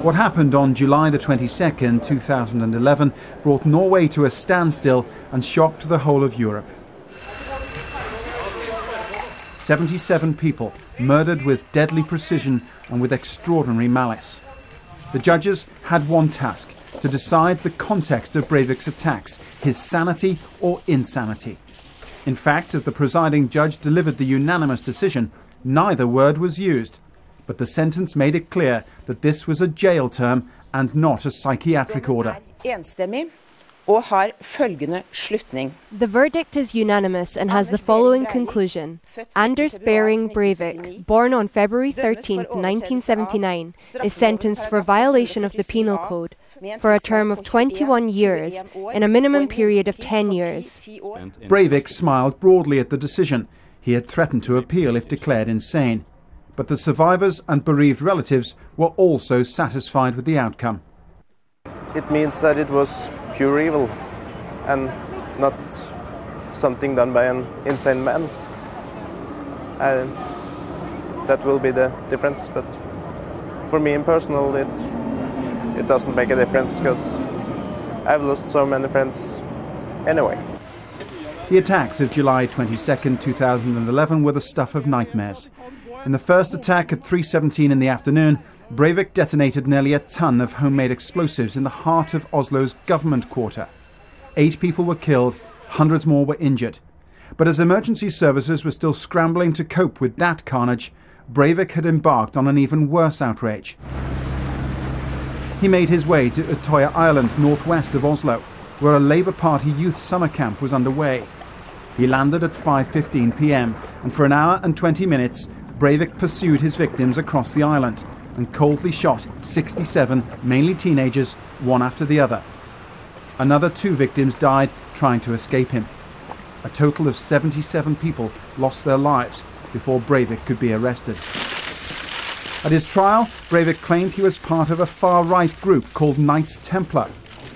What happened on July the 22nd, 2011 brought Norway to a standstill and shocked the whole of Europe. 77 people murdered with deadly precision and with extraordinary malice. The judges had one task: to decide the context of Breivik's attacks, his sanity or insanity. In fact, as the presiding judge delivered the unanimous decision, neither word was used. But the sentence made it clear that this was a jail term and not a psychiatric order. The verdict is unanimous and has the following conclusion. Anders Behring Breivik, born on February 13, 1979, is sentenced for violation of the Penal Code for a term of 21 years in a minimum period of 10 years. Breivik smiled broadly at the decision. He had threatened to appeal if declared insane. But the survivors and bereaved relatives were also satisfied with the outcome. It means that it was pure evil and not something done by an insane man. That will be the difference, but for me in personal it doesn't make a difference because I've lost so many friends anyway. The attacks of July 22nd, 2011 were the stuff of nightmares. In the first attack at 3:17 in the afternoon, Breivik detonated nearly a ton of homemade explosives in the heart of Oslo's government quarter. 8 people were killed, hundreds more were injured. But as emergency services were still scrambling to cope with that carnage, Breivik had embarked on an even worse outrage. He made his way to Utoya Island, northwest of Oslo, where a Labour Party youth summer camp was underway. He landed at 5:15 p.m. and for an hour and 20 minutes, Breivik pursued his victims across the island and coldly shot 67, mainly teenagers, one after the other. Another 2 victims died trying to escape him. A total of 77 people lost their lives before Breivik could be arrested. At his trial, Breivik claimed he was part of a far-right group called Knights Templar.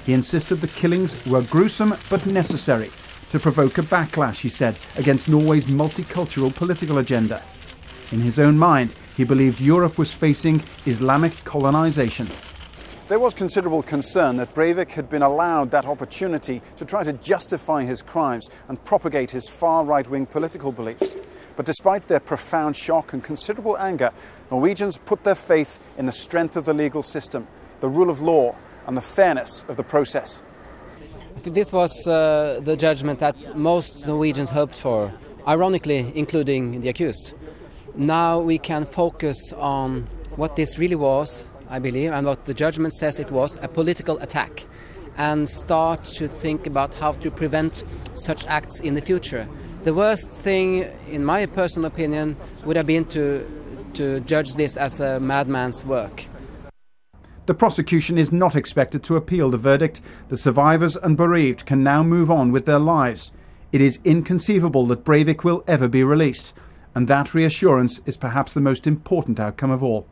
He insisted the killings were gruesome but necessary to provoke a backlash, he said, against Norway's multicultural political agenda. In his own mind, he believed Europe was facing Islamic colonization. There was considerable concern that Breivik had been allowed that opportunity to try to justify his crimes and propagate his far right-wing political beliefs. But despite their profound shock and considerable anger, Norwegians put their faith in the strength of the legal system, the rule of law, and the fairness of the process. This was the judgment that most Norwegians hoped for, ironically including the accused. Now we can focus on what this really was, I believe, and what the judgment says it was, a political attack, and start to think about how to prevent such acts in the future. The worst thing, in my personal opinion, would have been to judge this as a madman's work. The prosecution is not expected to appeal the verdict. The survivors and bereaved can now move on with their lives. It is inconceivable that Breivik will ever be released, and that reassurance is perhaps the most important outcome of all.